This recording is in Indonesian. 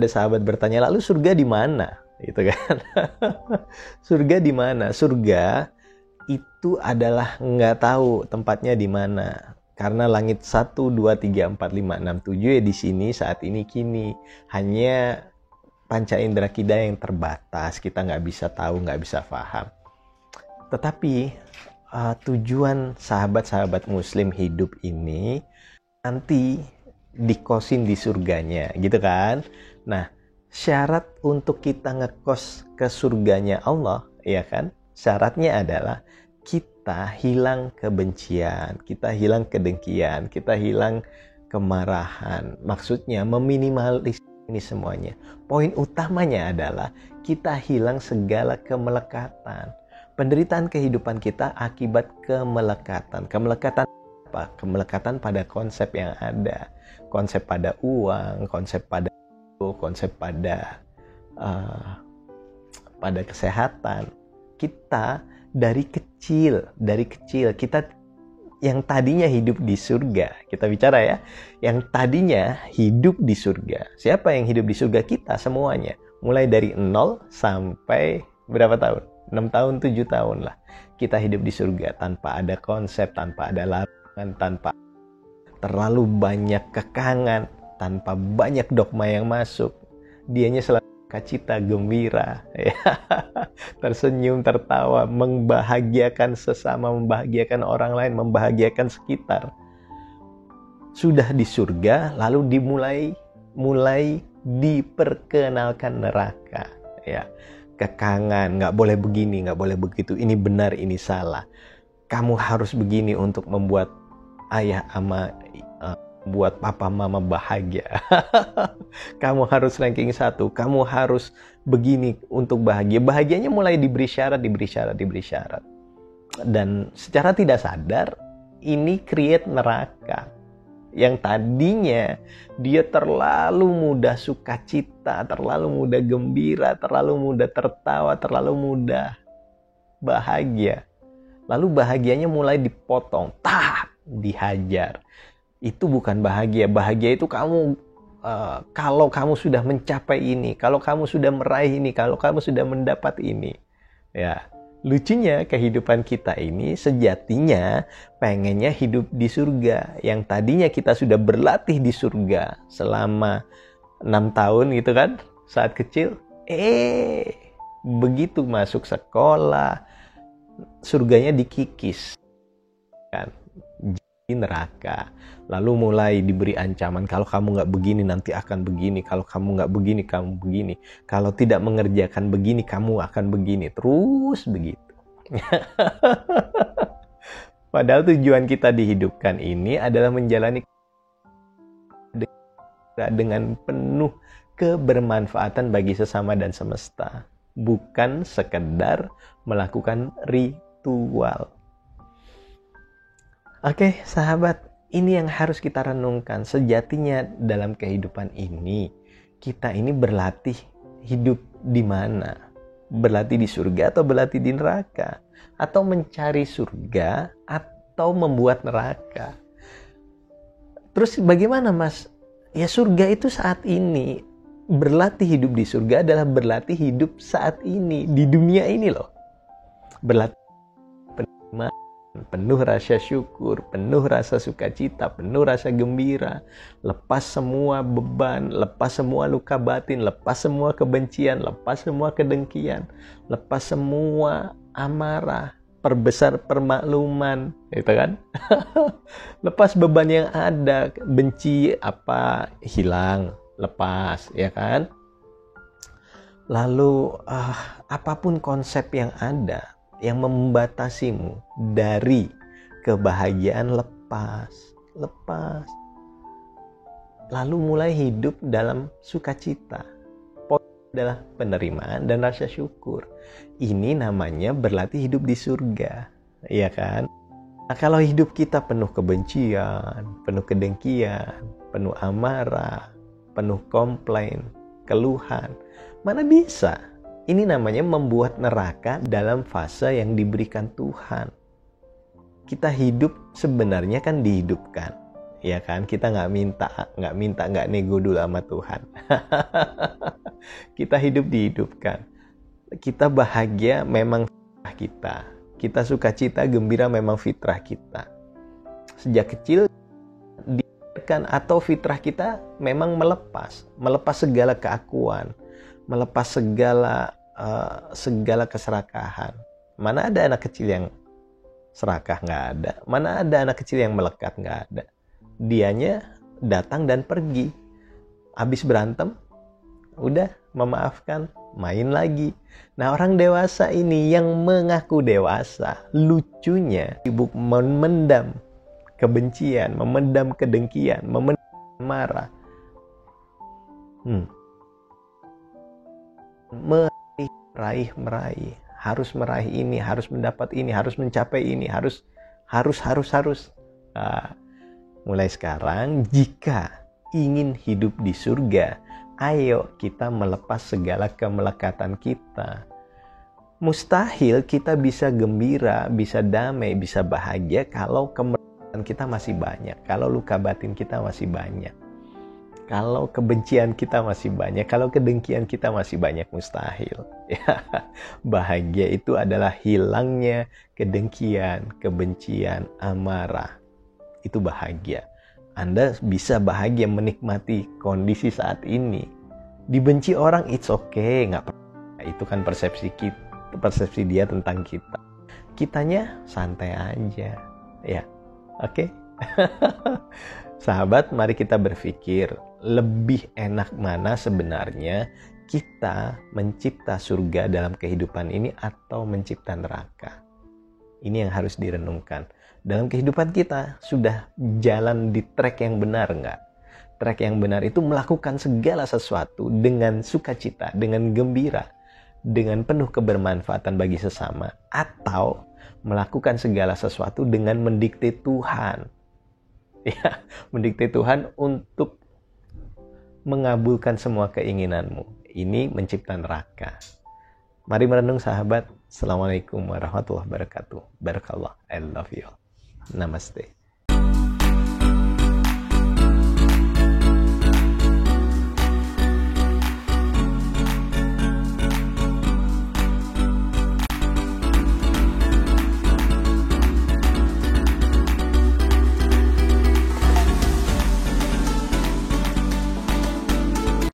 Ada sahabat bertanya, lalu surga di mana? Gitu kan. Surga di mana? Surga itu adalah nggak tahu tempatnya di mana. Karena langit 1, 2, 3, 4, 5, 6, 7 ya di sini saat ini kini. Hanya panca indera kita yang terbatas. Kita nggak bisa tahu, nggak bisa paham. Tetapi tujuan sahabat-sahabat muslim hidup ini nanti dikosin di surganya, gitu kan? Nah, syarat untuk kita ngekos ke surganya Allah, ya kan? Syaratnya adalah kita hilang kebencian, kita hilang kedengkian, kita hilang kemarahan. Maksudnya meminimalis ini semuanya. Poin utamanya adalah kita hilang segala kemelekatan. Penderitaan kehidupan kita akibat kemelekatan. Kemelekatan apa? Kemelekatan pada konsep yang ada. Konsep pada uang, konsep pada pada kesehatan. Kita dari kecil kita yang tadinya hidup di surga, kita bicara ya, yang tadinya hidup di surga. Siapa yang hidup di surga? Kita semuanya. Mulai dari 0 sampai berapa tahun? 6 tahun, 7 tahun lah. Kita hidup di surga tanpa ada konsep, tanpa ada larangan, tanpa terlalu banyak kekangan, tanpa banyak dogma yang masuk. Dianya selalu sukacita, gembira, ya. Tersenyum, tertawa, membahagiakan sesama, membahagiakan orang lain, membahagiakan sekitar. Sudah di surga, lalu mulai diperkenalkan neraka, ya. Kekangan, nggak boleh begini, nggak boleh begitu, ini benar, ini salah. Kamu harus begini untuk membuat ayah ama, buat papa mama bahagia. Kamu harus ranking 1, kamu harus begini untuk bahagia. Bahagianya mulai diberi syarat. Dan secara tidak sadar, ini create neraka. Yang tadinya dia terlalu mudah sukacita, terlalu mudah gembira, terlalu mudah tertawa, terlalu mudah bahagia. Lalu bahagianya mulai dipotong, dihajar. Itu bukan bahagia. Bahagia itu kamu kalau kamu sudah mencapai ini, kalau kamu sudah meraih ini, kalau kamu sudah mendapat ini. Ya, lucunya kehidupan kita ini sejatinya pengennya hidup di surga. Yang tadinya kita sudah berlatih di surga selama 6 tahun gitu kan, saat kecil. Begitu masuk sekolah, surganya dikikis kan, jadi neraka. Lalu mulai diberi ancaman, kalau kamu nggak begini nanti akan begini, kalau kamu nggak begini kamu begini, kalau tidak mengerjakan begini kamu akan begini, terus begitu. Padahal tujuan kita dihidupkan ini adalah menjalani dengan penuh kebermanfaatan bagi sesama dan semesta, bukan sekedar melakukan ritual. Oke, sahabat, ini yang harus kita renungkan. Sejatinya dalam kehidupan ini, kita ini berlatih hidup di mana? Berlatih di surga atau berlatih di neraka? Atau mencari surga atau membuat neraka? Terus bagaimana, Mas? Ya surga itu saat ini. Berlatih hidup di surga adalah berlatih hidup saat ini, di dunia ini loh. Berlatih penuh rasa syukur, penuh rasa sukacita, penuh rasa gembira, lepas semua beban, lepas semua luka batin, lepas semua kebencian, lepas semua kedengkian, lepas semua amarah, perbesar permakluman, gitu kan? Lepas beban yang ada, benci apa hilang, lepas, ya kan? Lalu apapun konsep yang ada yang membatasimu dari kebahagiaan, lepas. Lalu mulai hidup dalam sukacita. Poin adalah penerimaan dan rasa syukur. Ini namanya berlatih hidup di surga, ya kan? Nah, kalau hidup kita penuh kebencian, penuh kedengkian, penuh amarah, penuh komplain, keluhan, mana bisa? Ini namanya membuat neraka dalam fase yang diberikan Tuhan. Kita hidup sebenarnya kan dihidupkan, ya kan? Kita nggak nego dulu sama Tuhan. Kita hidup dihidupkan. Kita bahagia memang fitrah kita. Kita sukacita, gembira memang fitrah kita. Sejak kecil diajarkan atau fitrah kita memang melepas segala keakuan, melepas segala keserakahan. Mana ada anak kecil yang serakah? Nggak ada. Mana ada anak kecil yang melekat? Nggak ada. Dianya datang dan pergi. Habis berantem, udah memaafkan, main lagi. Nah, orang dewasa ini yang mengaku dewasa, lucunya sibuk memendam kebencian, memendam kedengkian, memendam marah. Meraih, harus meraih ini, harus mendapat ini, harus mencapai ini, harus. Nah, mulai sekarang, jika ingin hidup di surga, ayo kita melepas segala kemelekatan kita. Mustahil kita bisa gembira, bisa damai, bisa bahagia kalau kemelekatan kita masih banyak, kalau luka batin kita masih banyak, kalau kebencian kita masih banyak, kalau kedengkian kita masih banyak. Mustahil. Ya, bahagia itu adalah hilangnya kedengkian, kebencian, amarah. Itu bahagia. Anda bisa bahagia menikmati kondisi saat ini. Dibenci orang, it's okay, nggak apa-apa. Itu kan persepsi kita, persepsi dia tentang kita. Kitanya santai aja, ya, oke? Sahabat, mari kita berpikir, lebih enak mana sebenarnya kita mencipta surga dalam kehidupan ini atau mencipta neraka? Ini yang harus direnungkan. Dalam kehidupan kita sudah jalan di track yang benar nggak? Track yang benar itu melakukan segala sesuatu dengan sukacita, dengan gembira, dengan penuh kebermanfaatan bagi sesama, atau melakukan segala sesuatu dengan mendikte Tuhan. Ya, mendikte Tuhan untuk mengabulkan semua keinginanmu. Ini mencipta neraka. Mari merenung sahabat. Assalamualaikum warahmatullahi wabarakatuh. Barakallah. I love you. Namaste.